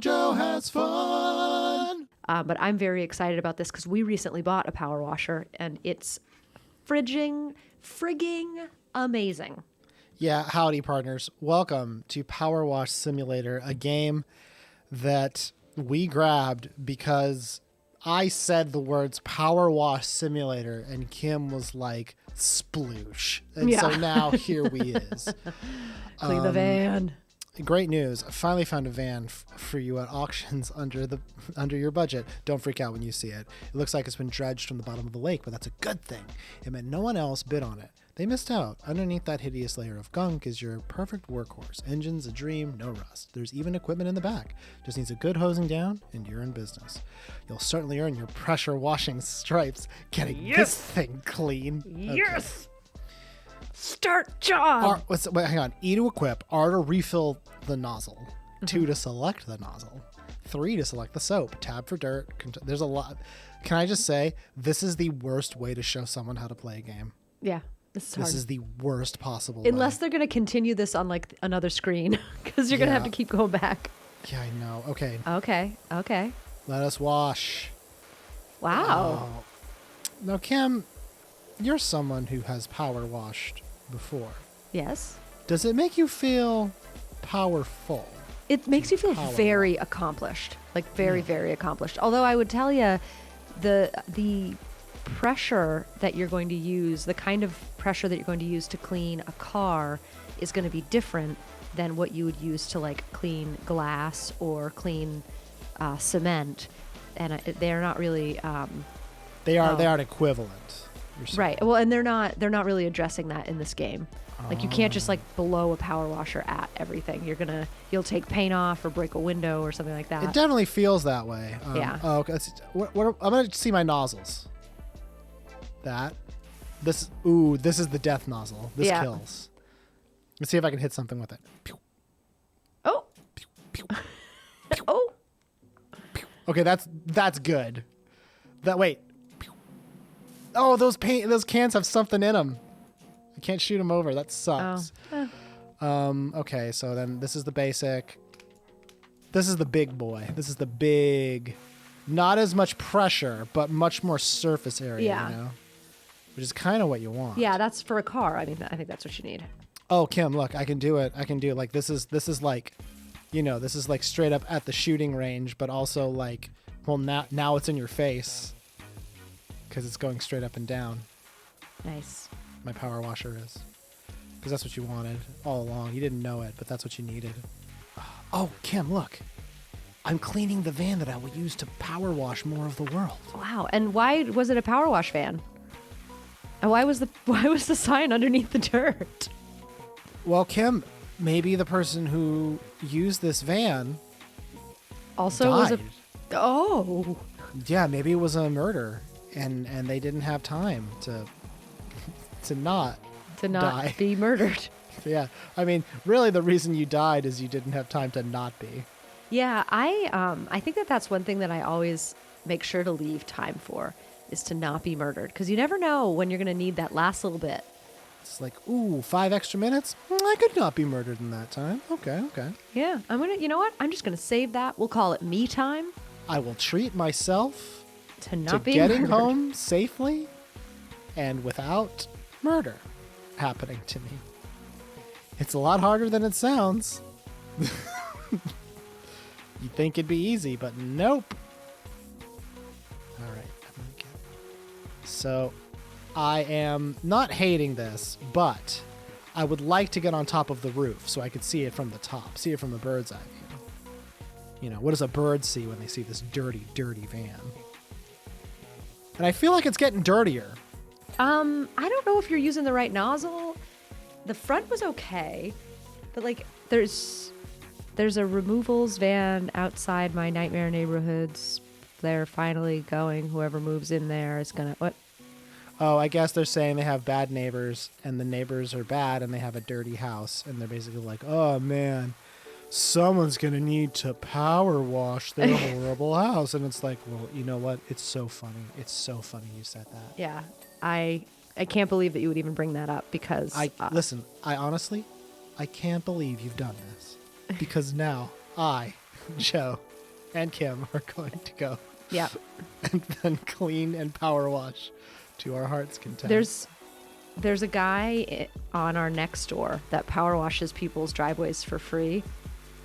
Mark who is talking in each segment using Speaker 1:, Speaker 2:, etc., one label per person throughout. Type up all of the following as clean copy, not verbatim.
Speaker 1: JoJo has fun.
Speaker 2: But I'm very excited about this because we recently bought a power washer and it's frigging amazing.
Speaker 1: Yeah, howdy, partners. Welcome to Power Wash Simulator, a game that we grabbed because I said the words Power Wash Simulator and Kim was like, sploosh. And so now here we is.
Speaker 2: Clean the van.
Speaker 1: Great news. I finally found a van for you at auctions under your budget. Don't freak out when you see it. It looks like it's been dredged from the bottom of the lake, but that's a good thing. It meant no one else bid on it. They missed out. Underneath that hideous layer of gunk is your perfect workhorse. Engine's a dream, no rust. There's even equipment in the back. Just needs a good hosing down, and you're in business. You'll certainly earn your pressure washing stripes getting this thing clean.
Speaker 2: Yes! Okay. Start job!
Speaker 1: Wait, hang on. E to equip. R to refill the nozzle. 2 to select the nozzle. 3 to select the soap. Tab for dirt. There's a lot. Can I just say, this is the worst way to show someone how to play a game.
Speaker 2: Yeah. This
Speaker 1: is the worst possible
Speaker 2: Unless
Speaker 1: way.
Speaker 2: They're going to continue this on like another screen because you're going to have to keep going back.
Speaker 1: Yeah, I know. Okay.
Speaker 2: Okay.
Speaker 1: Let us wash.
Speaker 2: Wow.
Speaker 1: Oh. Now, Kim, you're someone who has power washed before.
Speaker 2: Yes.
Speaker 1: Does it make you feel powerful?
Speaker 2: It makes you feel very accomplished, like very accomplished. Although I would tell you the pressure that you're going to use, the kind of pressure that you're going to use to clean a car is going to be different than what you would use to like clean glass or clean cement, and they're not really
Speaker 1: they aren't equivalent,
Speaker 2: right? Well, and they're not really addressing that in this game. Like you can't just like blow a power washer at everything. You'll take paint off or break a window or something like that.
Speaker 1: It definitely feels that way.
Speaker 2: Yeah.
Speaker 1: Oh, okay. I'm gonna see my nozzles. This is the death nozzle. This kills. Let's see if I can hit something with it. Pew.
Speaker 2: Oh.
Speaker 1: Pew, pew,
Speaker 2: Pew. Oh.
Speaker 1: Pew. Okay, that's good. Wait. Pew. Oh, those cans have something in them. I can't shoot them over. That sucks. Oh. Okay, so then this is the basic. This is the big boy. This is the big, not as much pressure, but much more surface area.
Speaker 2: Yeah.
Speaker 1: You know? Which is kind of what you want.
Speaker 2: Yeah, that's for a car. I mean, I think that's what you need.
Speaker 1: Oh, Kim, look, I can do it. Like this is like, this is like straight up at the shooting range, but also like, well, now it's in your face because it's going straight up and down.
Speaker 2: Nice.
Speaker 1: My power washer is, because that's what you wanted all along. You didn't know it, but that's what you needed. Oh, Kim, look. I'm cleaning the van that I will use to power wash more of the world.
Speaker 2: Wow. And why was it a power wash van? And why was the sign underneath the dirt?
Speaker 1: Well, Kim, maybe the person who used this van
Speaker 2: also
Speaker 1: died.
Speaker 2: Oh.
Speaker 1: Yeah, maybe it was a murder, and they didn't have time to not die.
Speaker 2: Be murdered.
Speaker 1: Yeah, I mean, really, the reason you died is you didn't have time to not be.
Speaker 2: Yeah, I think that's one thing that I always make sure to leave time for. Is to not be murdered, because you never know when you're going to need that last little bit.
Speaker 1: It's like, 5 extra minutes? I could not be murdered in that time. Okay.
Speaker 2: Yeah, you know what? I'm just going to save that. We'll call it me time.
Speaker 1: I will treat myself
Speaker 2: to not be
Speaker 1: getting
Speaker 2: murdered.
Speaker 1: home safely and without murder happening to me. It's a lot harder than it sounds. You'd think it'd be easy, but nope. All right. So I am not hating this, but I would like to get on top of the roof so I could see it from the top, see it from a bird's eye view. What does a bird see when they see this dirty, dirty van? And I feel like it's getting dirtier.
Speaker 2: I don't know if you're using the right nozzle. The front was okay, but like there's a removals van outside my nightmare neighborhoods. They're finally going. Whoever moves in there is gonna what?
Speaker 1: Oh, I guess they're saying they have bad neighbors, and the neighbors are bad, and they have a dirty house, and they're basically like, oh man, someone's gonna need to power wash their horrible house, and it's like, well, you know what? It's so funny. It's so funny you said that.
Speaker 2: Yeah, I can't believe that you would even bring that up because
Speaker 1: listen. I honestly, I can't believe you've done this because now I Joe and Kim are going to go
Speaker 2: Yeah.
Speaker 1: and then clean and power wash to our heart's content.
Speaker 2: There's a guy on our next door that power washes people's driveways for free.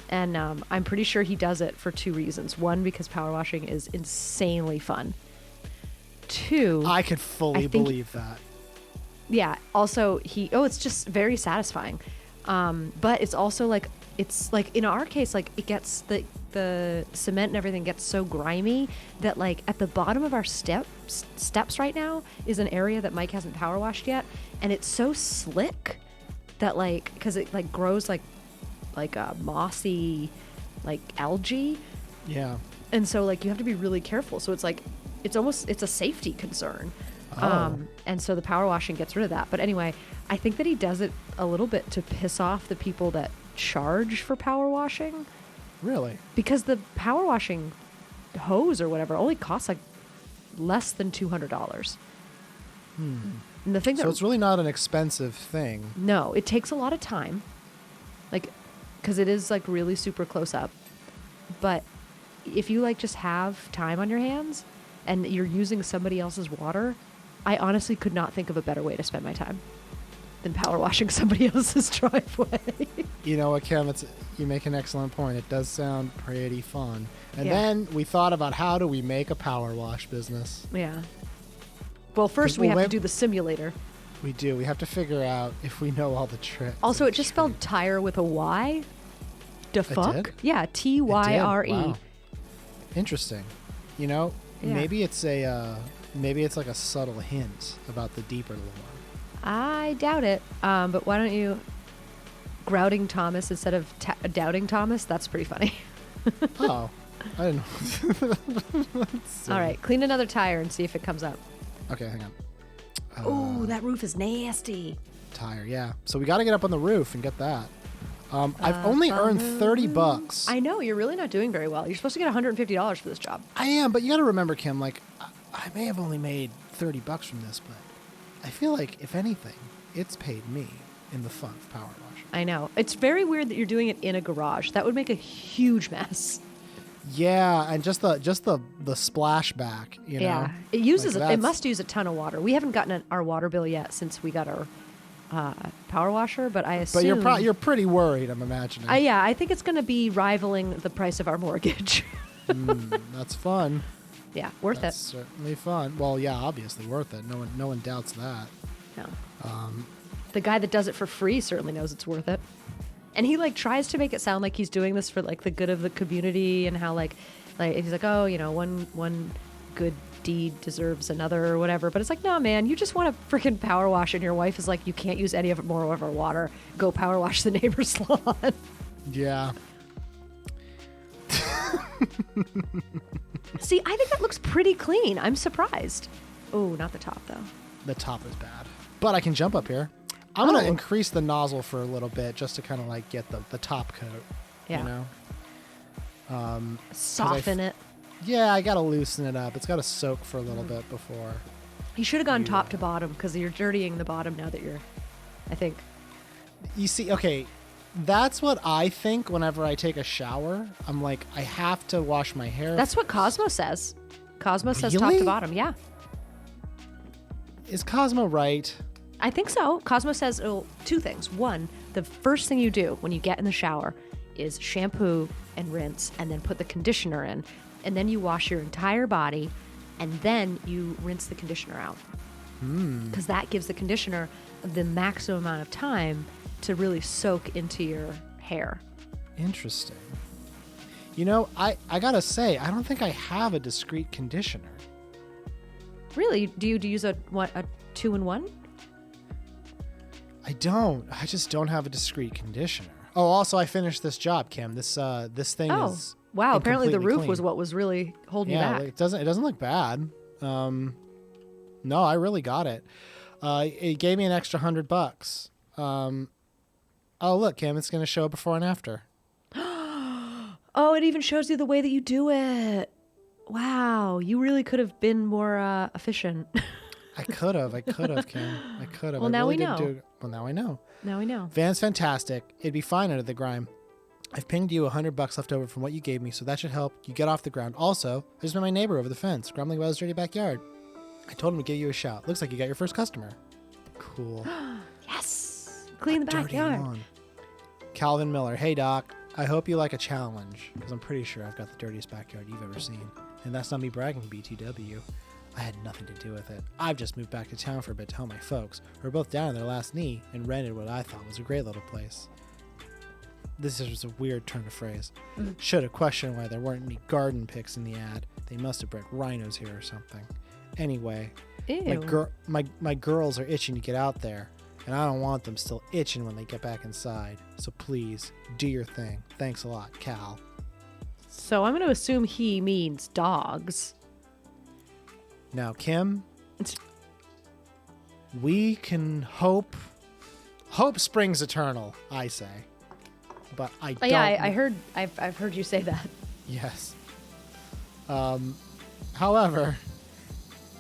Speaker 2: And I'm pretty sure he does it for 2 reasons. One, because power washing is insanely fun. 2,
Speaker 1: I could fully believe that.
Speaker 2: Yeah. Also, it's just very satisfying. But it's also like, in our case, like it gets the cement and everything gets so grimy that like at the bottom of our steps right now is an area that Mike hasn't power washed yet. And it's so slick that like, cause it like grows like a mossy, like algae.
Speaker 1: Yeah.
Speaker 2: And so like you have to be really careful. So it's like, it's a safety concern. And so the power washing gets rid of that. But anyway, I think that he does it a little bit to piss off the people that charge for power washing.
Speaker 1: Really?
Speaker 2: Because the power washing hose or whatever only costs like less than $200. And the thing
Speaker 1: So it's really not an expensive thing.
Speaker 2: No, it takes a lot of time. Like, because it is like really super close up. But if you like just have time on your hands and you're using somebody else's water, I honestly could not think of a better way to spend my time than power washing somebody else's driveway.
Speaker 1: You know what, Kim? You make an excellent point. It does sound pretty fun. And
Speaker 2: Yeah.
Speaker 1: then we thought about how do we make a power wash business.
Speaker 2: Yeah. Well, first we have to do the simulator.
Speaker 1: We do. We have to figure out if we know all the tricks.
Speaker 2: Also, it just spelled tire with a Y. Da fuck?
Speaker 1: did?
Speaker 2: Yeah, Tyre.
Speaker 1: Wow. Interesting. You know,
Speaker 2: Yeah.
Speaker 1: maybe it's like a subtle hint about the deeper lore.
Speaker 2: I doubt it. But why don't you Grouting Thomas instead of Doubting Thomas? That's pretty funny.
Speaker 1: Oh, I didn't know.
Speaker 2: All right, clean another tire and see if it comes up.
Speaker 1: Okay, hang on.
Speaker 2: Oh, that roof is nasty.
Speaker 1: Tire, yeah. So we got to get up on the roof and get that. I've only earned $30.
Speaker 2: I know, you're really not doing very well. You're supposed to get $150 for this job.
Speaker 1: I am, but you got to remember, Kim, like, I may have only made $30 from this, but I feel like, if anything, it's paid me in the fun of power washing.
Speaker 2: I know. It's very weird that you're doing it in a garage. That would make a huge mess.
Speaker 1: Yeah, and just the splashback, you know.
Speaker 2: Yeah, it uses
Speaker 1: Like,
Speaker 2: it must use a ton of water. We haven't gotten our water bill yet since we got our power washer, but I assume.
Speaker 1: But you're pretty worried, I'm imagining.
Speaker 2: Yeah, I think it's going to be rivaling the price of our mortgage.
Speaker 1: That's fun.
Speaker 2: Yeah, worth
Speaker 1: That's certainly fun. Well, yeah, obviously worth it. No one doubts that.
Speaker 2: it. No. The guy that does it for free certainly knows it's worth it. And he like tries to make it sound like he's doing this for like the good of the community and how like he's like, oh, you know, one good deed deserves another or whatever. But it's like, no, man, you just want to freaking power wash, and your wife is like, you can't use any of it more of our water. Go power wash the neighbor's lawn.
Speaker 1: Yeah.
Speaker 2: See, I think that looks pretty clean. I'm surprised. Oh, not the top though.
Speaker 1: The top is bad. But I can jump up here. I'm going to
Speaker 2: Oh.
Speaker 1: increase the nozzle for a little bit just to kind of like get the top coat.
Speaker 2: Yeah.
Speaker 1: You know?
Speaker 2: Soften it.
Speaker 1: Yeah, I got to loosen it up. It's got to soak for a little bit before.
Speaker 2: You should have gone top to bottom because you're dirtying the bottom now that you're, I think.
Speaker 1: You see, okay, that's what I think whenever I take a shower. I'm like, I have to wash my hair.
Speaker 2: That's what Cosmo says. Cosmo says top
Speaker 1: Really?
Speaker 2: to bottom. Yeah.
Speaker 1: Is Cosmo right?
Speaker 2: I think so. Cosmo says 2 things. One, the first thing you do when you get in the shower is shampoo and rinse and then put the conditioner in. And then you wash your entire body and then you rinse the conditioner out. Because that gives the conditioner the maximum amount of time to really soak into your hair.
Speaker 1: Interesting. You know, I got to say, I don't think I have a discreet conditioner.
Speaker 2: Really? Do you use a 2-in-1?
Speaker 1: I don't. I just don't have a discreet conditioner. Oh, also, I finished this job, Kim. This thing is
Speaker 2: Wow. Apparently the
Speaker 1: incompletely
Speaker 2: roof
Speaker 1: clean.
Speaker 2: was what was really holding you
Speaker 1: Yeah,
Speaker 2: back.
Speaker 1: it doesn't look bad. No, I really got it. It gave me an extra $100. Oh, look, Kim, it's going to show before and after.
Speaker 2: Oh, it even shows you the way that you do it. Wow. You really could have been more efficient.
Speaker 1: I could have, Kim. I could have.
Speaker 2: Well,
Speaker 1: I
Speaker 2: now
Speaker 1: really
Speaker 2: we
Speaker 1: did
Speaker 2: know.
Speaker 1: Well, now I know.
Speaker 2: Now we know.
Speaker 1: Van's fantastic. It'd be fine under the grime. I've pinged you $100 left over from what you gave me, so that should help you get off the ground. Also, I just met my neighbor over the fence, grumbling about his dirty backyard. I told him to give you a shout. Looks like you got your first customer. Cool.
Speaker 2: Yes. Clean the backyard.
Speaker 1: Lawn. Calvin Miller. Hey, Doc. I hope you like a challenge, because I'm pretty sure I've got the dirtiest backyard you've ever seen. And that's not me bragging, BTW. I had nothing to do with it. I've just moved back to town for a bit to help my folks, who are both down on their last knee, and rented what I thought was a great little place. This is a weird turn of phrase. Should have questioned why there weren't any garden pics in the ad. They must have bred rhinos here or something. Anyway, my girls are itching to get out there, and I don't want them still itching when they get back inside. So please, do your thing. Thanks a lot, Cal.
Speaker 2: So I'm going to assume he means dogs.
Speaker 1: Now, Kim, we can hope. Hope springs eternal, I say. But I don't.
Speaker 2: Yeah, I've heard you say that.
Speaker 1: Yes. However,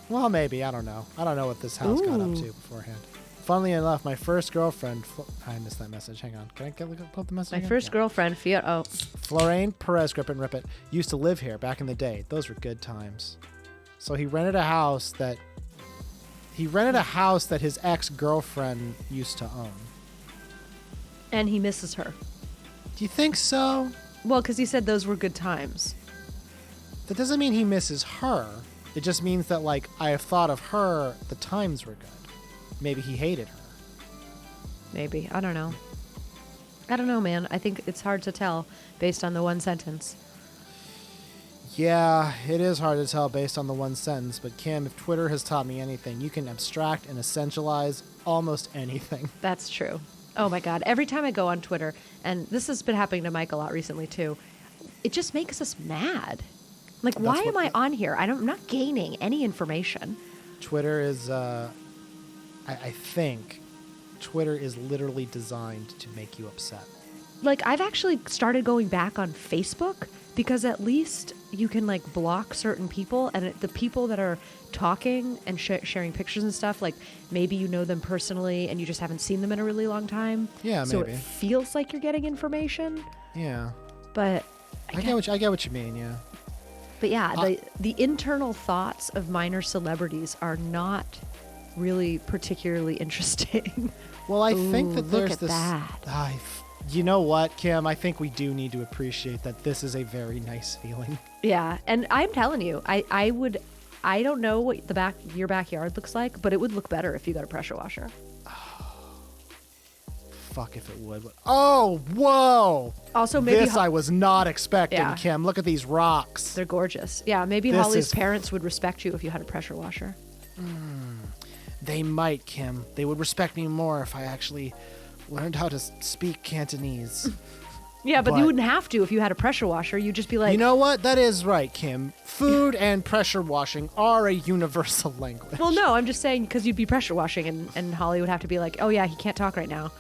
Speaker 1: well, maybe, I don't know. I don't know what this house got up to beforehand. Funnily enough, my first girlfriend, I missed that message. Hang on. Can I pull up the message?
Speaker 2: My first girlfriend,
Speaker 1: Florine Perez, grip and rip it, used to live here back in the day. Those were good times. So he rented a house that his ex-girlfriend used to own.
Speaker 2: And he misses her.
Speaker 1: Do you think so?
Speaker 2: Well, because he said those were good times.
Speaker 1: That doesn't mean he misses her. It just means that, like, I have thought of her, the times were good. Maybe he hated her.
Speaker 2: Maybe. I don't know. I don't know, man. I think it's hard to tell based on the one sentence.
Speaker 1: Yeah, it is hard to tell based on the one sentence, but Kim, if Twitter has taught me anything, you can abstract and essentialize almost anything.
Speaker 2: That's true. Oh my God. Every time I go on Twitter, and this has been happening to Mike a lot recently too, it just makes us mad. Like, why am I on here? I'm not gaining any information.
Speaker 1: Twitter is, I think, Twitter is literally designed to make you upset.
Speaker 2: Like, I've actually started going back on Facebook because at least you can, like, block certain people, and the people that are talking and sharing pictures and stuff, like, maybe you know them personally and you just haven't seen them in a really long time.
Speaker 1: Yeah,
Speaker 2: so
Speaker 1: maybe.
Speaker 2: So it feels like you're getting information.
Speaker 1: Yeah.
Speaker 2: But
Speaker 1: I get what you mean, yeah.
Speaker 2: But yeah, the internal thoughts of minor celebrities are not really particularly interesting.
Speaker 1: Well, I think that there's
Speaker 2: look at
Speaker 1: this.
Speaker 2: that.
Speaker 1: You know what, Kim? I think we do need to appreciate that this is a very nice feeling.
Speaker 2: Yeah, and I'm telling you, I don't know what your backyard looks like, but it would look better if you got a pressure washer.
Speaker 1: Fuck if it would. Oh, whoa!
Speaker 2: Also, maybe
Speaker 1: this I was not expecting,
Speaker 2: Yeah.
Speaker 1: Kim. Look at these rocks.
Speaker 2: They're gorgeous. Yeah, maybe
Speaker 1: This
Speaker 2: Holly's
Speaker 1: is-
Speaker 2: parents would respect you if you had a pressure washer.
Speaker 1: They might, Kim. They would respect me more if I actually learned how to speak Cantonese.
Speaker 2: Yeah, but
Speaker 1: But-
Speaker 2: you wouldn't have to if you had a pressure washer. You'd just be like,
Speaker 1: You know what? That is right, Kim. Food and pressure washing are a universal language.
Speaker 2: well, no, I'm just saying because you'd be pressure washing, and Holly would have to be like, oh yeah, he can't talk right now.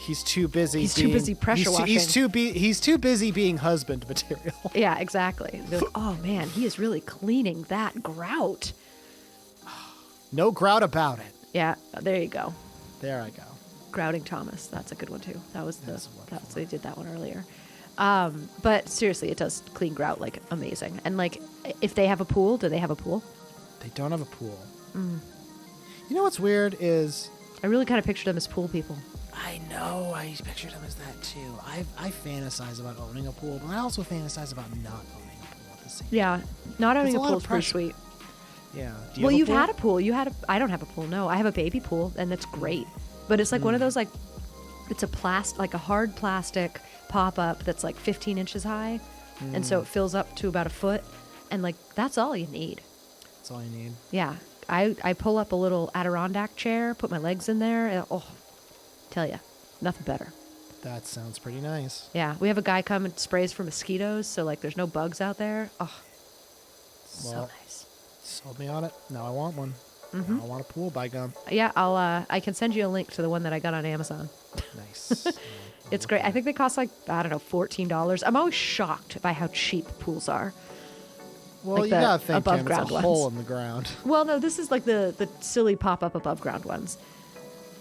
Speaker 1: He's too busy.
Speaker 2: He's too busy pressure washing.
Speaker 1: He's too busy being husband material.
Speaker 2: Yeah, exactly. They're like, oh man, he is really cleaning that grout.
Speaker 1: No grout about it.
Speaker 2: Yeah, there you go.
Speaker 1: There I go.
Speaker 2: Grouting Thomas. That's a good one too. They did that one earlier. But seriously, it does clean grout like amazing. And like, if they have a pool, do they have a pool?
Speaker 1: They don't have a pool. You know what's weird is
Speaker 2: I really kind of pictured them as pool people.
Speaker 1: I know I pictured him as that too. I fantasize about owning a pool, but I also fantasize about not owning a pool at the same time.
Speaker 2: Yeah, not owning
Speaker 1: It's
Speaker 2: a
Speaker 1: a lot
Speaker 2: pool
Speaker 1: of
Speaker 2: is pretty
Speaker 1: pressure.
Speaker 2: sweet.
Speaker 1: Yeah. Do
Speaker 2: Well,
Speaker 1: have a
Speaker 2: you've
Speaker 1: pool?
Speaker 2: had a pool. I don't have a pool. No, I have a baby pool, and it's great. But it's like one of those like, it's a hard plastic pop up that's like 15 inches high, and so it fills up to about a foot, and like that's all you need.
Speaker 1: That's all you need.
Speaker 2: Yeah, I pull up a little Adirondack chair, put my legs in there, and tell ya, nothing better.
Speaker 1: That sounds pretty nice.
Speaker 2: Yeah, we have a guy come and sprays for mosquitoes, so like there's no bugs out there. Oh, so
Speaker 1: Well,
Speaker 2: nice.
Speaker 1: Sold me on it. Now I want one. Now I want a pool, by gum.
Speaker 2: Yeah, I can send you a link to the one that I got on Amazon.
Speaker 1: Nice.
Speaker 2: It's great. I think they cost like, I don't know, $14. I'm always shocked by how cheap pools are.
Speaker 1: Well,
Speaker 2: Like
Speaker 1: you
Speaker 2: the
Speaker 1: gotta think,
Speaker 2: above
Speaker 1: Kim, it's a
Speaker 2: ground ones.
Speaker 1: hole in the ground.
Speaker 2: Well, no, this is like the silly pop-up above ground ones.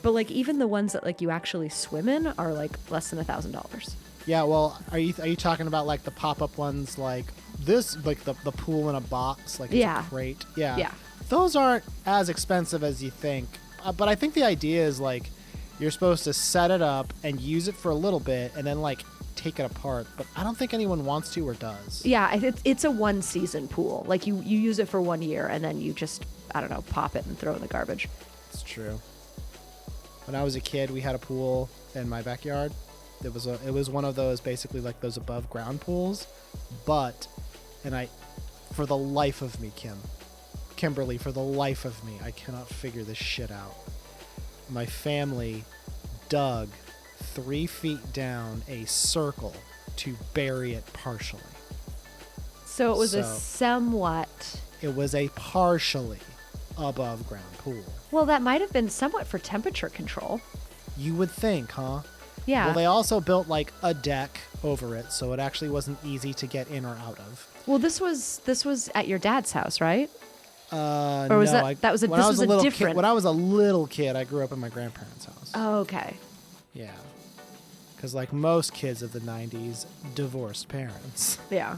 Speaker 2: But like even the ones that like you actually swim in are like less than $1,000.
Speaker 1: Yeah, well, are you talking about like the pop-up ones like this, like the pool in a box, like it's a crate? Yeah.
Speaker 2: Yeah.
Speaker 1: Those aren't as expensive as you think. But I think the idea is like you're supposed to set it up and use it for a little bit and then like take it apart. But I don't think anyone wants to or does.
Speaker 2: Yeah, it's a one-season pool. Like you use it for 1 year and then you just, I don't know, pop it and throw it in the garbage.
Speaker 1: It's true. When I was a kid, we had a pool in my backyard. It was one of those basically like those above ground pools, for the life of me, Kimberly, for the life of me, I cannot figure this shit out. My family dug 3 feet down a circle to bury it partially.
Speaker 2: So it was
Speaker 1: It was a partially above ground pool.
Speaker 2: Well, that might have been somewhat for temperature control.
Speaker 1: You would think, huh?
Speaker 2: Yeah.
Speaker 1: Well, they also built like a deck over it, so it actually wasn't easy to get in or out of.
Speaker 2: Well, this was at your dad's house, right?
Speaker 1: Or
Speaker 2: was
Speaker 1: no,
Speaker 2: that was a different?
Speaker 1: Kid, when I was a little kid, I grew up in my grandparents' house.
Speaker 2: Oh, okay.
Speaker 1: Yeah, because like most kids of the '90s, divorced parents.
Speaker 2: Yeah.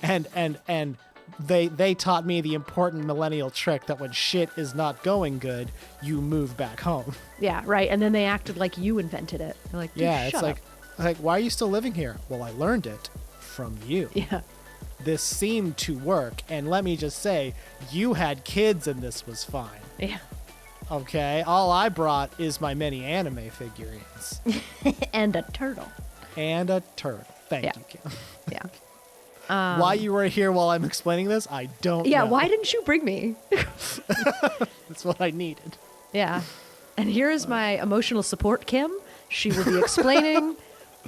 Speaker 1: And they taught me the important millennial trick that when shit is not going good, you move back home.
Speaker 2: Yeah, right. And then they acted like you invented it. They're like,
Speaker 1: yeah,
Speaker 2: shut
Speaker 1: it's like, why are you still living here? Well, I learned it from you.
Speaker 2: Yeah.
Speaker 1: This seemed to work, and let me just say, you had kids and this was fine.
Speaker 2: Yeah.
Speaker 1: Okay, all I brought is my many anime figurines.
Speaker 2: And a turtle.
Speaker 1: And a turtle. Thank you, Kim.
Speaker 2: Yeah.
Speaker 1: Why you were here while I'm explaining this, I don't know.
Speaker 2: Yeah, why didn't you bring me?
Speaker 1: That's what I needed.
Speaker 2: Yeah. And here is my emotional support, Kim. She will be explaining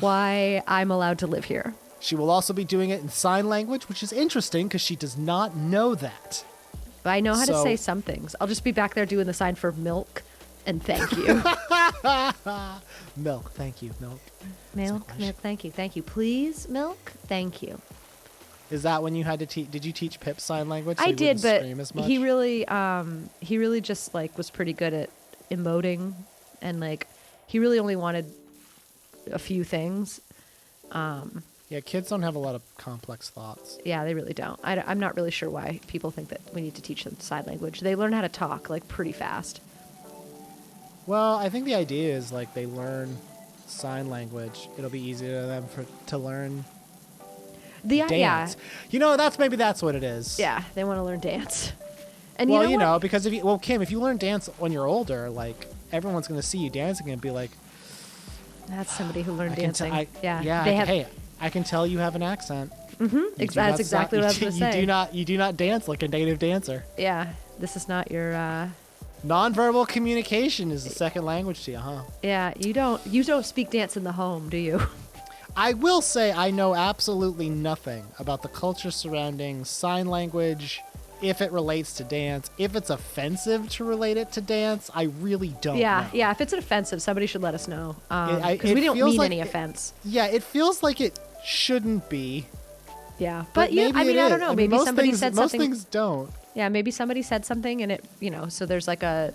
Speaker 2: why I'm allowed to live here.
Speaker 1: She will also be doing it in sign language, which is interesting because she does not know that.
Speaker 2: But I know how to say some things. I'll just be back there doing the sign for milk and thank you.
Speaker 1: Milk, thank you, milk.
Speaker 2: Milk, thank you. Thank you. Please, milk, thank you.
Speaker 1: Is that when you had to teach? Did you teach Pip sign language? So
Speaker 2: I did, but
Speaker 1: he
Speaker 2: really just like was pretty good at emoting, and like he really only wanted a few things.
Speaker 1: Yeah, kids don't have a lot of complex thoughts.
Speaker 2: Yeah, they really don't. I'm not really sure why people think that we need to teach them sign language. They learn how to talk like pretty fast.
Speaker 1: Well, I think the idea is like they learn sign language. It'll be easier to them to learn dance.
Speaker 2: Yeah.
Speaker 1: You know, maybe that's what it is.
Speaker 2: Yeah, they want to learn dance. And
Speaker 1: well,
Speaker 2: you know
Speaker 1: because Kim, if you learn dance when you're older, like everyone's going to see you dancing and be like,
Speaker 2: that's somebody who learned dancing.
Speaker 1: Hey, I can tell you have an accent.
Speaker 2: Mm-hmm. That's exactly what I was going to say.
Speaker 1: You do not dance like a native dancer.
Speaker 2: Yeah, this is not your.
Speaker 1: Nonverbal communication is the second language to you, huh?
Speaker 2: Yeah, you don't speak dance in the home, do you?
Speaker 1: I will say I know absolutely nothing about the culture surrounding sign language, if it relates to dance. If it's offensive to relate it to dance, I really don't know.
Speaker 2: Yeah, if it's offensive, somebody should let us know. Because we don't mean any offense.
Speaker 1: It feels like it shouldn't be.
Speaker 2: Yeah, but yeah, I don't know. Maybe somebody said something.
Speaker 1: Most things don't.
Speaker 2: Yeah, maybe somebody said something and it, so there's like a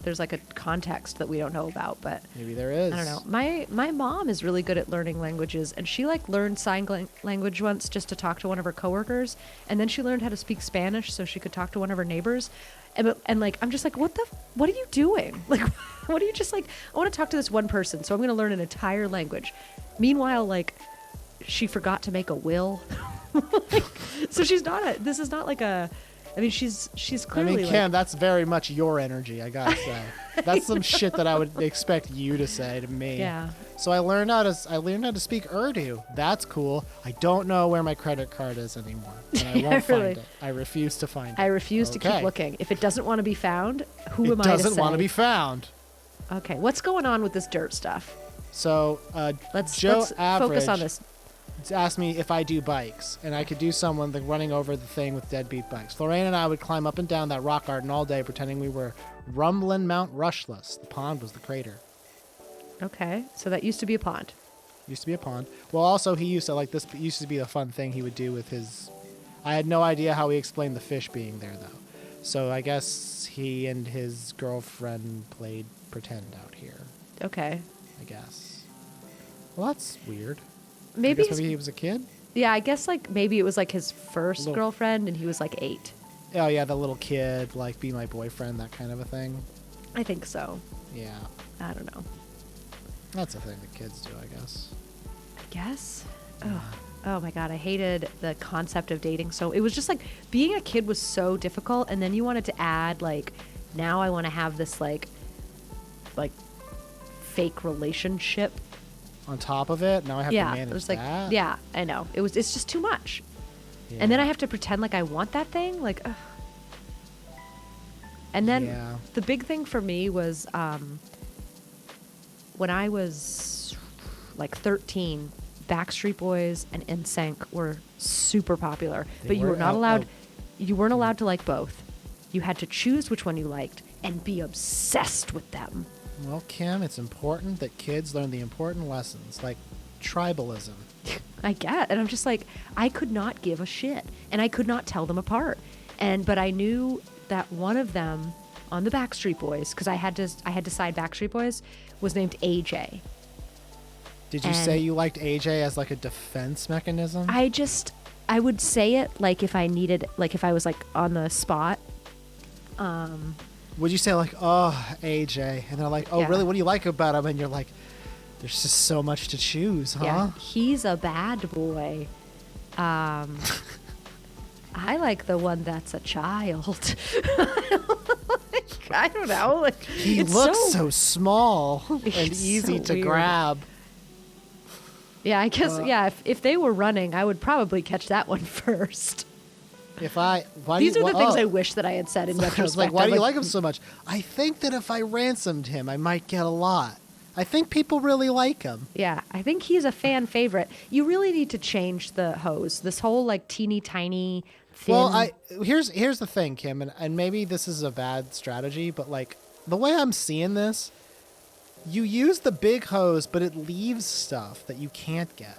Speaker 2: context that we don't know about, but
Speaker 1: maybe there is.
Speaker 2: I don't know. My mom is really good at learning languages, and she like learned sign language once just to talk to one of her coworkers, and then she learned how to speak Spanish so she could talk to one of her neighbors. And like I'm just like, what are you doing? Like, what are you just like? I want to talk to this one person, so I'm going to learn an entire language. Meanwhile, like, she forgot to make a will. So this is not like a. I mean, she's clearly.
Speaker 1: Kim, that's very much your energy, I gotta say. That's some shit that I would expect you to say to me.
Speaker 2: Yeah.
Speaker 1: So I learned how to speak Urdu. That's cool. I don't know where my credit card is anymore, and I won't find it. I refuse to find it.
Speaker 2: I refuse to keep looking. If it doesn't want to be found, who am I to say?
Speaker 1: It doesn't want to be found.
Speaker 2: Okay, what's going on with this dirt stuff?
Speaker 1: So
Speaker 2: let's
Speaker 1: Average
Speaker 2: focus on this.
Speaker 1: Asked me if I do bikes, and I could do someone like running over the thing with deadbeat bikes. Lorraine and I would climb up and down that rock garden all day, pretending we were rumbling Mount Rushless. The pond was the crater.
Speaker 2: Okay, so that used to be a pond.
Speaker 1: Used to be a pond. Well, also he used to this used to be a fun thing he would do with his. I had no idea how he explained the fish being there though, so I guess he and his girlfriend played pretend out here.
Speaker 2: Okay.
Speaker 1: I guess. Well, that's weird.
Speaker 2: maybe
Speaker 1: maybe he was a kid.
Speaker 2: Yeah, I guess like maybe it was like his first
Speaker 1: Little-
Speaker 2: girlfriend and he was like 8.
Speaker 1: Oh yeah, the little kid, like be my boyfriend, that kind of a thing.
Speaker 2: I think so.
Speaker 1: Yeah,
Speaker 2: I don't know.
Speaker 1: that's a thing that kids do, I guess.
Speaker 2: I guess. Oh my God, I hated the concept of dating. So it was just like being a kid was so difficult, and then you wanted to add like, now I want to have this like fake relationship.
Speaker 1: On top of it, now I have to
Speaker 2: Yeah,
Speaker 1: manage
Speaker 2: it was like,
Speaker 1: that.
Speaker 2: yeah, I know. It's just too much.
Speaker 1: Yeah.
Speaker 2: And then I have to pretend like I want that thing, like. Ugh. And then
Speaker 1: Yeah.
Speaker 2: the big thing for me was when I was like 13, Backstreet Boys and NSYNC were super popular, but you
Speaker 1: were
Speaker 2: were not
Speaker 1: out-
Speaker 2: allowed.
Speaker 1: oh.
Speaker 2: You weren't allowed to like both. You had to choose which one you liked and be obsessed with them.
Speaker 1: Well, Kim, it's important that kids learn the important lessons, like tribalism.
Speaker 2: I get, and I'm just like, I could not give a shit, and I could not tell them apart. But I knew that one of them on the Backstreet Boys, because I had to decide Backstreet Boys, was named AJ.
Speaker 1: Did you say you liked AJ as like a defense mechanism?
Speaker 2: I would say it like if I needed, like if I was like on the spot.
Speaker 1: Would you say like, oh, AJ? And they're like, oh,
Speaker 2: Yeah.
Speaker 1: really? What do you like about him? And you're like, there's just so much to choose, huh?
Speaker 2: Yeah, he's a bad boy. I like the one that's a child. I don't know. Like,
Speaker 1: He
Speaker 2: it's
Speaker 1: looks so small and
Speaker 2: It's
Speaker 1: easy
Speaker 2: so
Speaker 1: to
Speaker 2: weird.
Speaker 1: grab.
Speaker 2: Yeah, I guess. Yeah, if they were running, I would probably catch that one first.
Speaker 1: If I, why
Speaker 2: These
Speaker 1: do you,
Speaker 2: are the things
Speaker 1: oh.
Speaker 2: I wish that I had said in
Speaker 1: I
Speaker 2: retrospect.
Speaker 1: was like, why
Speaker 2: I'm
Speaker 1: do you like him so much? I think that if I ransomed him, I might get a lot. I think people really like him.
Speaker 2: Yeah, I think he's a fan favorite. You really need to change the hose. This whole like teeny tiny thin.
Speaker 1: Well, here's the thing, Kim, and maybe this is a bad strategy, but like the way I'm seeing this, you use the big hose, but it leaves stuff that you can't get.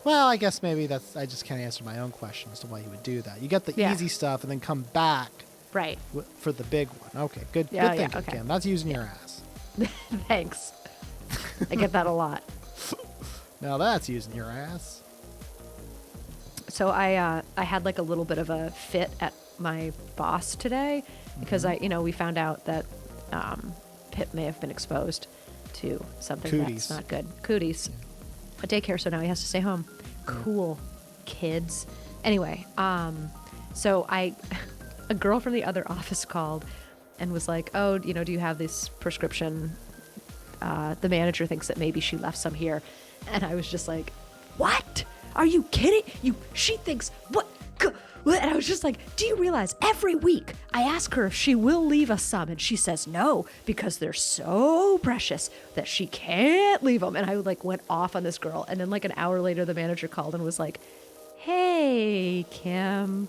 Speaker 1: Well, I guess maybe I just can't answer my own question as to why you would do that. You get the
Speaker 2: Yeah.
Speaker 1: easy stuff and then come back
Speaker 2: Right.
Speaker 1: for the big one. Okay, good.
Speaker 2: Yeah,
Speaker 1: Good
Speaker 2: yeah,
Speaker 1: thinking,
Speaker 2: okay.
Speaker 1: Kim. That's using your ass.
Speaker 2: Thanks. I get that a lot.
Speaker 1: Now that's using your ass.
Speaker 2: So I had like a little bit of a fit at my boss today because we found out that Pip may have been exposed to something
Speaker 1: Cooties.
Speaker 2: that's not good. Cooties. A daycare, so now he has to stay home. Cool. Kids. Anyway, so a girl from the other office called and was like, oh, do you have this prescription? The manager thinks that maybe she left some here. And I was just like, what? Are you kidding? She thinks, what? And I was just like, do you realize every week I ask her if she will leave us some, and she says no because they're so precious that she can't leave them. And I like went off on this girl. And then like an hour later, the manager called and was like, hey, Kim,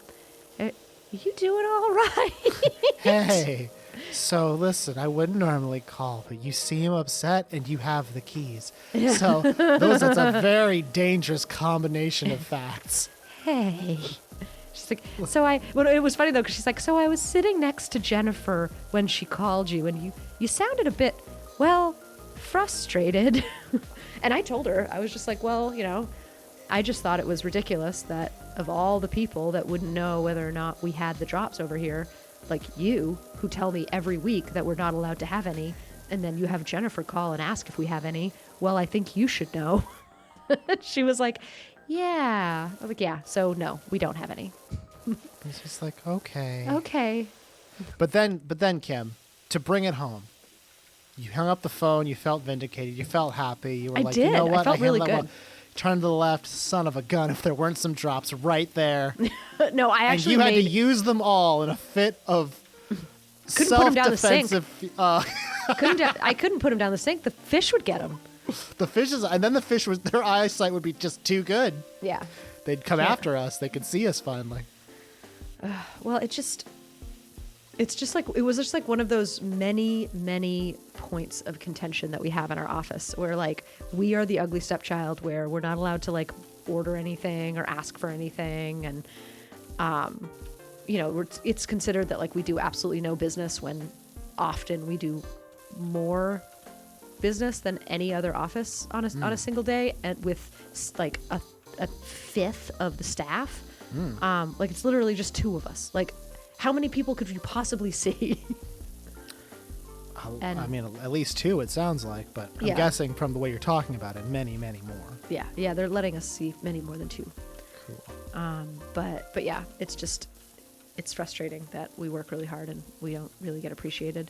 Speaker 2: are you doing all right?
Speaker 1: Hey, so listen, I wouldn't normally call, but you seem upset and you have the keys. So that's a very dangerous combination of facts.
Speaker 2: Hey. She's like, well, it was funny though, because she's like, so I was sitting next to Jennifer when she called you, and you sounded a bit, well, frustrated. And I told her, I was just like, well, I just thought it was ridiculous that of all the people that wouldn't know whether or not we had the drops over here, like you, who tell me every week that we're not allowed to have any, and then you have Jennifer call and ask if we have any, well, I think you should know. She was like, yeah. I was like, yeah, so no, we don't have any.
Speaker 1: It's just like, okay.
Speaker 2: Okay.
Speaker 1: But then, Kim, to bring it home, you hung up the phone, you felt vindicated, you felt happy. You were
Speaker 2: I
Speaker 1: like,
Speaker 2: did.
Speaker 1: you know
Speaker 2: I
Speaker 1: what?
Speaker 2: felt really
Speaker 1: handled that
Speaker 2: good.
Speaker 1: well. Turn to the left, son of a gun, if there weren't some drops right there.
Speaker 2: No, I
Speaker 1: And
Speaker 2: actually
Speaker 1: you had to use them all in a fit of
Speaker 2: Couldn't put 'em down the sink.
Speaker 1: self-defensive.
Speaker 2: I couldn't put them down the sink. The fish would get them.
Speaker 1: The fishes, and then the fish their eyesight would be just too good.
Speaker 2: Yeah.
Speaker 1: They'd come
Speaker 2: Yeah.
Speaker 1: after us. They could see us finally.
Speaker 2: Well, it was just like one of those many, many points of contention that we have in our office where like we are the ugly stepchild where we're not allowed to like order anything or ask for anything. And, it's considered that like we do absolutely no business when often we do more business than any other office on a single day, and with like a fifth of the staff. Like it's literally just two of us. Like, how many people could you possibly see?
Speaker 1: I mean, at least two, it sounds like, but I'm guessing from the way you're talking about it, many, many more.
Speaker 2: Yeah, they're letting us see many more than two.
Speaker 1: Cool.
Speaker 2: But yeah, it's frustrating that we work really hard and we don't really get appreciated.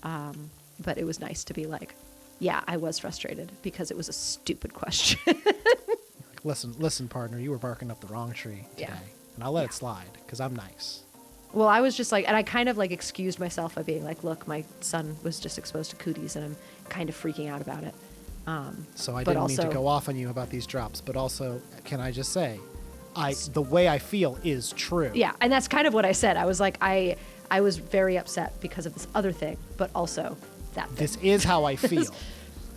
Speaker 2: But it was nice to be like, yeah, I was frustrated because it was a stupid question.
Speaker 1: Listen, partner, you were barking up the wrong tree today, and I'll let it slide because I'm nice.
Speaker 2: Well, I was just like, and I kind of like excused myself by being like, look, my son was just exposed to cooties and I'm kind of freaking out about it.
Speaker 1: So I didn't mean to go off on you about these drops, but also, can I just say, the way I feel is true.
Speaker 2: Yeah, and that's kind of what I said. I was like, I was very upset because of this other thing, but also that thing.
Speaker 1: This is how I feel.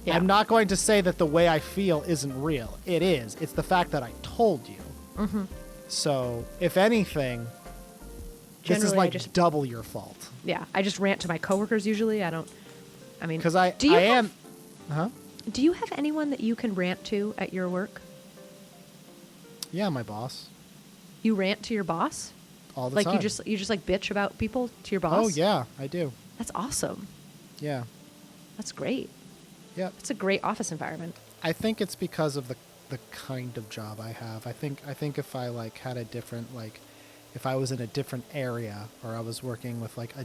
Speaker 1: Yeah. I'm not going to say that the way I feel isn't real. It is. It's the fact that I told you. Mm-hmm. So, if anything, this is like double your fault.
Speaker 2: Yeah, I just rant to my coworkers usually.
Speaker 1: Because I am. Huh?
Speaker 2: Do you have anyone that you can rant to at your work?
Speaker 1: Yeah, my boss.
Speaker 2: You rant to your boss?
Speaker 1: All the time.
Speaker 2: Like you just like bitch about people to your boss?
Speaker 1: Oh yeah, I do.
Speaker 2: That's awesome.
Speaker 1: Yeah.
Speaker 2: That's great.
Speaker 1: Yeah.
Speaker 2: It's a great office environment.
Speaker 1: I think it's because of the kind of job I have. I think if I like had a different if I was in a different area or I was working with like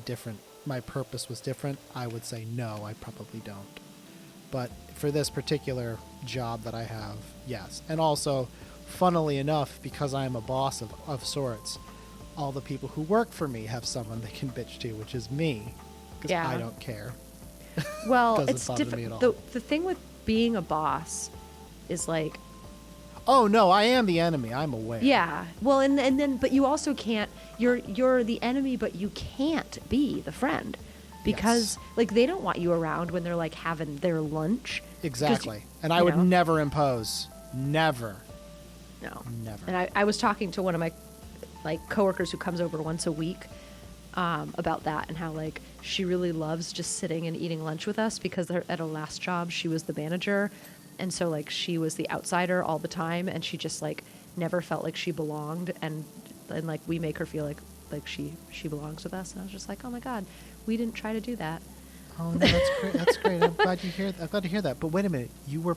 Speaker 1: my purpose was different, I would say no, I probably don't. But for this particular job that I have, yes. And also, funnily enough, because I am a boss of sorts, all the people who work for me have someone they can bitch to, which is me. Because I don't care.
Speaker 2: Well,
Speaker 1: it's different.
Speaker 2: The thing with being a boss is like...
Speaker 1: Oh, no, I am the enemy. I'm aware.
Speaker 2: Yeah. Well, and then, but you also can't... You're the enemy, but you can't be the friend. Because, like, they don't want you around when they're, like, having their lunch.
Speaker 1: Exactly. And I would never impose. Never.
Speaker 2: No.
Speaker 1: Never.
Speaker 2: And I was talking to one of my, like, coworkers who comes over once a week about that and how, like, she really loves just sitting and eating lunch with us because at a last job, she was the manager. And so, like, she was the outsider all the time. And she just, like, never felt like she belonged. And like, we make her feel like she belongs with us. And I was just like, oh, my God. We didn't try to do that.
Speaker 1: Oh no, that's great. That's great. I'm glad to hear that. But wait a minute, you were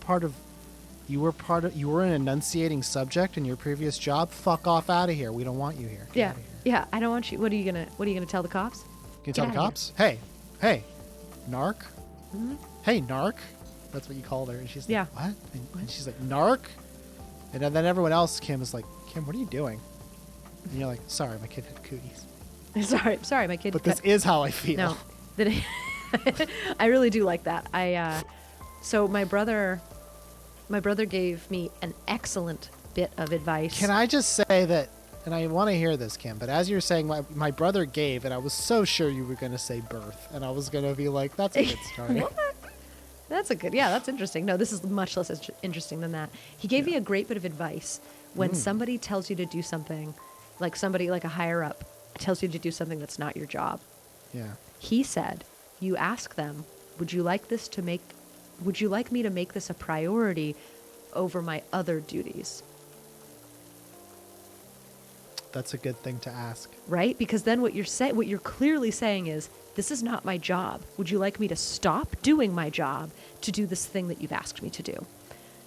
Speaker 1: an enunciating subject in your previous job. Fuck off out of here. We don't want you here. Get out of here.
Speaker 2: Yeah. I don't want you. What are you gonna tell the cops?
Speaker 1: Can you tell the cops? Hey, narc. Mm-hmm. Hey, narc. That's what you called her. And she's like, what? And she's like, narc. And then everyone else, Kim is like, Kim, what are you doing? And you're like, sorry, my kid had cooties.
Speaker 2: Sorry, my kid.
Speaker 1: But this is how I feel.
Speaker 2: No, I really do like that. So my brother gave me an excellent bit of advice.
Speaker 1: Can I just say that, and I want to hear this, Kim, but as you're saying, my brother gave, and I was so sure you were going to say birth, and I was going to be like, that's a good start.
Speaker 2: That's interesting. No, this is much less interesting than that. He gave me a great bit of advice when somebody tells you to do something, like somebody like a higher up tells you to do something that's not your job.
Speaker 1: Yeah.
Speaker 2: He said, you ask them, would you like me to make this a priority over my other duties?
Speaker 1: That's a good thing to ask.
Speaker 2: Right? Because then what you're clearly saying is, this is not my job. Would you like me to stop doing my job to do this thing that you've asked me to do?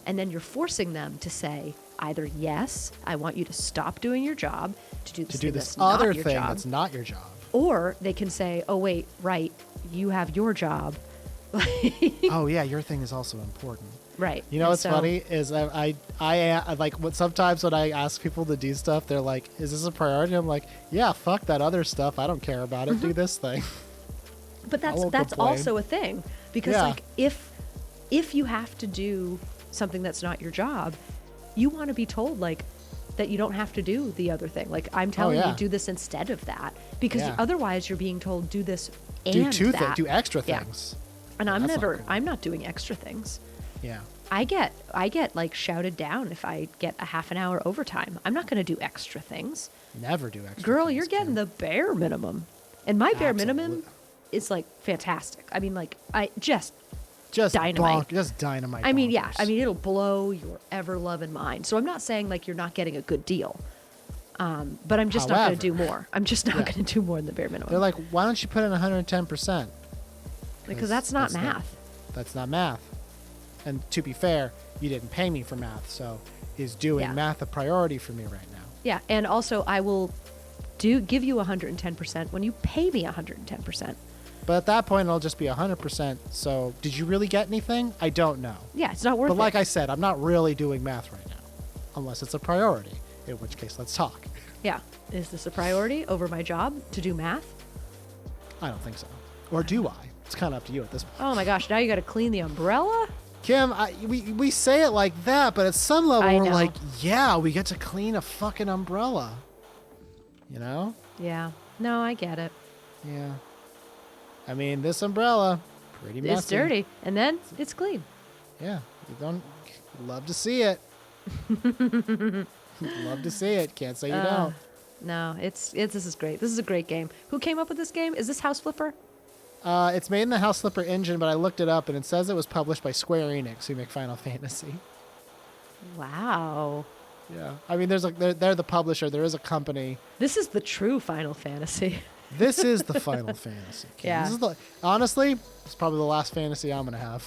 Speaker 2: And then you're forcing them to say either, yes, I want you to stop doing your job to do this other thing
Speaker 1: that's not your job.
Speaker 2: Or they can say, oh, wait, right, you have your job.
Speaker 1: Oh, yeah, your thing is also important.
Speaker 2: Right.
Speaker 1: You know what's funny is I like sometimes when I ask people to do stuff, they're like, is this a priority? I'm like, yeah, fuck that other stuff. I don't care about it. Mm-hmm. Do this thing.
Speaker 2: But that's also a thing. Because like if you have to do something that's not your job, you want to be told like that you don't have to do the other thing. Like I'm telling you, do this instead of that. Because otherwise you're being told do this and that.
Speaker 1: Do extra things.
Speaker 2: And I'm not doing extra things.
Speaker 1: Yeah.
Speaker 2: I get like shouted down if I get a half an hour overtime. I'm not going to do extra things.
Speaker 1: Never do extra
Speaker 2: Girl,
Speaker 1: things,
Speaker 2: you're getting the bare minimum. And my bare minimum is like fantastic. I mean, like I just
Speaker 1: just
Speaker 2: dynamite.
Speaker 1: just dynamite.
Speaker 2: I mean, yeah.
Speaker 1: bonkers.
Speaker 2: I mean, it'll blow your ever-loving mind. So I'm not saying like you're not getting a good deal. But I'm just not going to do more. I'm just not going to do more than the bare minimum.
Speaker 1: They're like, why don't you put in 110%?
Speaker 2: Because that's not math.
Speaker 1: That's not math. And to be fair, you didn't pay me for math, so is doing math a priority for me right now?
Speaker 2: Yeah, and also I will give you 110% when you pay me 110%.
Speaker 1: But at that point, it'll just be 100%. So did you really get anything? I don't know.
Speaker 2: Yeah, it's not worth it.
Speaker 1: But like I said, I'm not really doing math right now, unless it's a priority, in which case let's talk.
Speaker 2: Yeah. Is this a priority over my job to do math?
Speaker 1: I don't think so. Or do I? It's kind of up to you at this point.
Speaker 2: Oh my gosh, now you got to clean the umbrella?
Speaker 1: Kim, we say it like that, but at some level we're like, yeah, we get to clean a fucking umbrella. You know?
Speaker 2: Yeah. No, I get it.
Speaker 1: Yeah. I mean, this umbrella, pretty messy.
Speaker 2: It's dirty, and then it's clean.
Speaker 1: Yeah. You don't love to see it. Love to see it. Can't say you don't.
Speaker 2: No, this is great. This is a great game. Who came up with this game? Is this House Flipper?
Speaker 1: It's made in the House Flipper engine, but I looked it up and it says it was published by Square Enix, who make Final Fantasy.
Speaker 2: Wow.
Speaker 1: Yeah. I mean, they're the publisher. There is a company.
Speaker 2: This is the true Final Fantasy.
Speaker 1: This is the Final Fantasy. Kim.
Speaker 2: Yeah.
Speaker 1: This is honestly, it's probably the last fantasy I'm gonna have.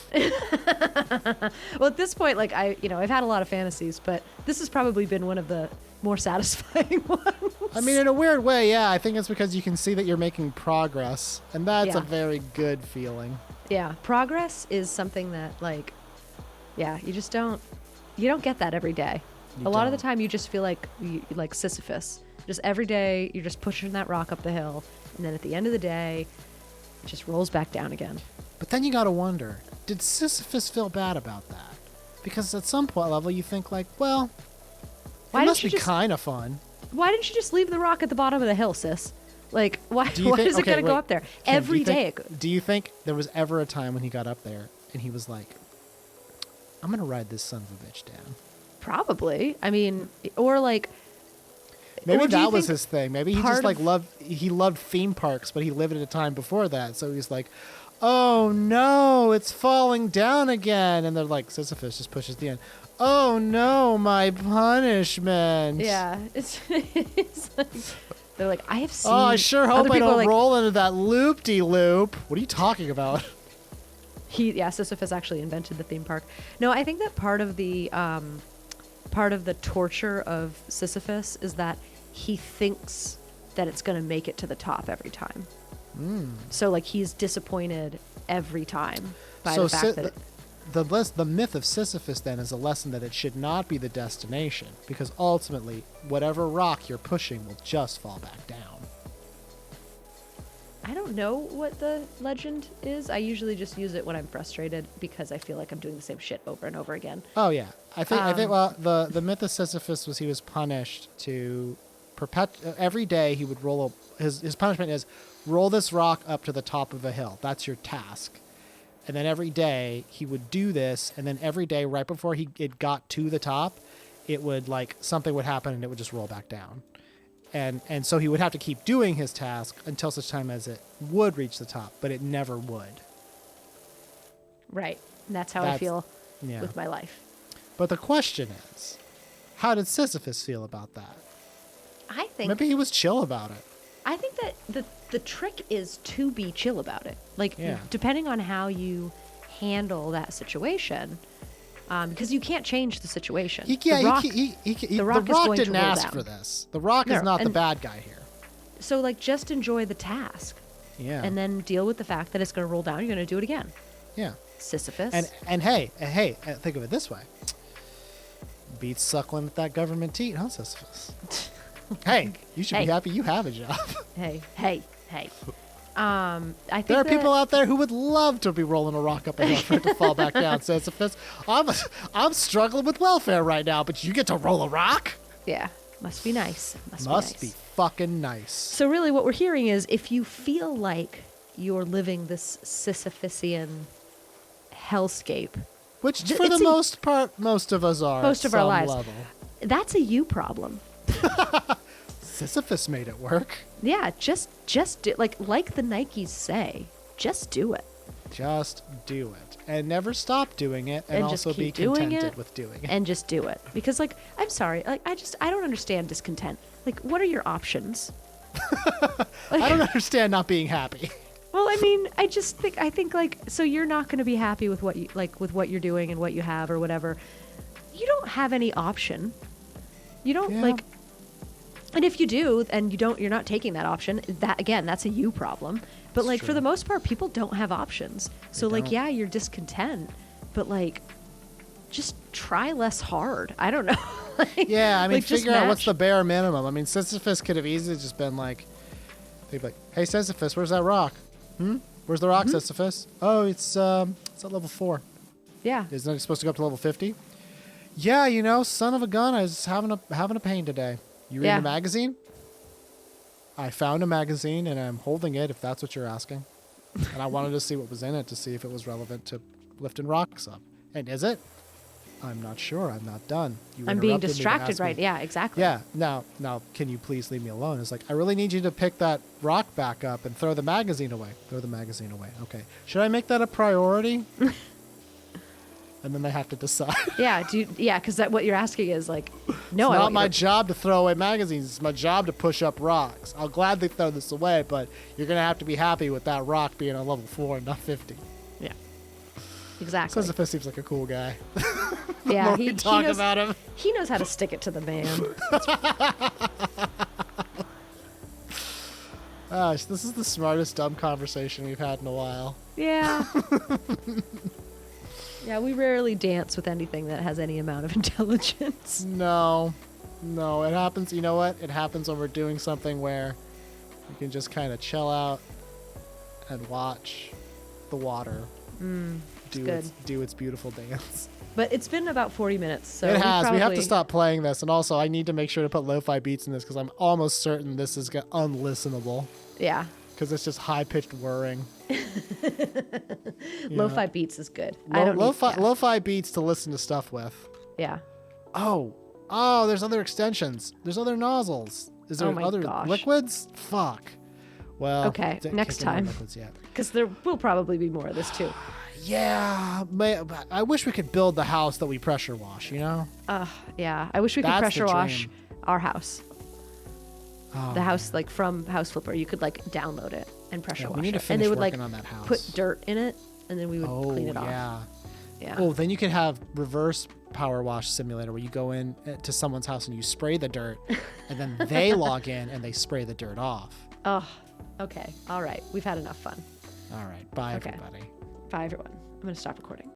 Speaker 2: Well, at this point, like I've had a lot of fantasies, but this has probably been one of the more satisfying ones.
Speaker 1: I mean, in a weird way, yeah. I think it's because you can see that you're making progress, and that's a very good feeling. Yeah,
Speaker 2: progress is something that, like, you just don't get that every day. A lot of the time, you just feel like Sisyphus. Just every day, you're just pushing that rock up the hill, and then at the end of the day, it just rolls back down again.
Speaker 1: But then you got to wonder, did Sisyphus feel bad about that? Because at some point level, you think like, well, it must be kind of fun.
Speaker 2: Why didn't you just leave the rock at the bottom of the hill, sis? Like, why is it going to go up there?
Speaker 1: Kim,
Speaker 2: every day?
Speaker 1: Do you think there was ever a time when he got up there and he was like, I'm going to ride this son of a bitch down?
Speaker 2: Probably. I mean, or like...
Speaker 1: Maybe that was his thing. Maybe he just loved theme parks, but he lived at a time before that. So he's like, oh no, it's falling down again. And they're like, Sisyphus just pushes the end. Oh no, my punishment.
Speaker 2: Yeah. It's like, they're like, I have seen.
Speaker 1: Oh, I sure hope I don't roll into that loop-de-loop. What are you talking about?
Speaker 2: Sisyphus actually invented the theme park. No, I think that part of the torture of Sisyphus is that he thinks that it's going to make it to the top every time. So like he's disappointed every time by the fact that
Speaker 1: the myth of Sisyphus then is a lesson that it should not be the destination, because ultimately whatever rock you're pushing will just fall back down.
Speaker 2: I don't know what the legend is. I usually just use it when I'm frustrated because I feel like I'm doing the same shit over and over again.
Speaker 1: Oh yeah. I think well the myth of Sisyphus was he was punished to every day he would roll his punishment is roll this rock up to the top of a hill. That's your task. And then every day he would do this, and then every day right before it got to the top, it would like something would happen and it would just roll back down. And so he would have to keep doing his task until such time as it would reach the top, but it never would.
Speaker 2: Right. And that's how I feel with my life.
Speaker 1: But the question is, how did Sisyphus feel about that?
Speaker 2: I think
Speaker 1: maybe he was chill about it.
Speaker 2: I think that the trick is to be chill about it. Like, depending on how you handle that situation, because you can't change the situation. The rock didn't ask
Speaker 1: for this. The Rock is not the bad guy here.
Speaker 2: So, like, just enjoy the task.
Speaker 1: Yeah.
Speaker 2: And then deal with the fact that it's going to roll down. You're going to do it again.
Speaker 1: Yeah.
Speaker 2: Sisyphus.
Speaker 1: And hey, think of it this way. Beats suckling at that government teat, huh, Sisyphus? Hey, you should be happy you have a job.
Speaker 2: Hey. I think
Speaker 1: there are people out there who would love to be rolling a rock up a hill for it to fall back down. Sisyphus, I'm struggling with welfare right now, but you get to roll a rock?
Speaker 2: Yeah, must be nice.
Speaker 1: Must be fucking nice.
Speaker 2: So really what we're hearing is if you feel like you're living this Sisyphusian hellscape,
Speaker 1: which for the most part, most of us are
Speaker 2: most of our lives,
Speaker 1: level.
Speaker 2: That's a you problem.
Speaker 1: Sisyphus made it work.
Speaker 2: Yeah, just do, like the Nikes say, just do it.
Speaker 1: Just do it. And never stop doing it, and
Speaker 2: just
Speaker 1: also be
Speaker 2: keep doing
Speaker 1: contented
Speaker 2: it,
Speaker 1: with doing it.
Speaker 2: and just do it. Because, like, I'm sorry, like, I don't understand discontent. Like, what are your options?
Speaker 1: I don't understand not being happy.
Speaker 2: Well, I mean, I think like, so you're not going to be happy with what you like, with what you're doing and what you have or whatever. You don't have any option. You don't like, and if you do, and you're not taking that option, that's a you problem. But like, for the most part, people don't have options. So like, yeah, you're discontent, but like, just try less hard. I don't know. Like,
Speaker 1: yeah, I mean,
Speaker 2: like,
Speaker 1: figure out what's the bare minimum. I mean, Sisyphus could have easily just been like, they'd be like, hey, Sisyphus, where's that rock? Where's the rock, Sisyphus? Oh, it's at level 4.
Speaker 2: Yeah.
Speaker 1: Isn't it supposed to go up to level 50? Yeah, you know, son of a gun, I was having a pain today. You reading a magazine? I found a magazine, and I'm holding it, if that's what you're asking. And I wanted to see what was in it to see if it was relevant to lifting rocks up. And is it? I'm not sure. I'm not done.
Speaker 2: I'm being distracted, right? Yeah, exactly.
Speaker 1: Yeah. Now, can you please leave me alone? It's like, I really need you to pick that rock back up and throw the magazine away. Throw the magazine away. Okay. Should I make that a priority? And then they have to decide.
Speaker 2: Yeah, because what you're asking is like, no,
Speaker 1: it's not my job to throw away magazines. It's my job to push up rocks. I'll gladly throw this away, but you're going to have to be happy with that rock being a level 4 and not 50.
Speaker 2: Yeah, exactly.
Speaker 1: Sisyphus seems like a cool guy.
Speaker 2: Yeah,
Speaker 1: he knows about him.
Speaker 2: He knows how to stick it to the man.
Speaker 1: Gosh, this is the smartest dumb conversation we've had in a while.
Speaker 2: Yeah. Yeah, we rarely dance with anything that has any amount of intelligence.
Speaker 1: No, it happens. You know what? It happens when we're doing something where we can just kind of chill out and watch the water do its beautiful dance.
Speaker 2: But it's been about 40 minutes, so
Speaker 1: it has. We have to stop playing this, and also I need to make sure to put lo-fi beats in this because I'm almost certain this is unlistenable.
Speaker 2: Yeah.
Speaker 1: Because it's just high-pitched whirring.
Speaker 2: Lo-fi beats is good.
Speaker 1: Lo-fi beats to listen to stuff with.
Speaker 2: Yeah.
Speaker 1: Oh, there's other extensions. There's other nozzles. Is there other liquids? Fuck. Well,
Speaker 2: okay, next time. Because there will probably be more of this too.
Speaker 1: Yeah, I wish we could build the house that we pressure wash, you know?
Speaker 2: Yeah. I wish we could pressure wash our house.
Speaker 1: Oh,
Speaker 2: the house, like from House Flipper, you could like download it and pressure wash it.
Speaker 1: And
Speaker 2: they would like
Speaker 1: on that house.
Speaker 2: put dirt in it, and then we would clean it off. Yeah.
Speaker 1: Oh, then you could have reverse power wash simulator where you go in to someone's house and you spray the dirt, and then they log in and they spray the dirt off.
Speaker 2: Oh, okay. All right. We've had enough fun.
Speaker 1: All right. Bye, everybody.
Speaker 2: Bye, everyone. I'm going to stop recording.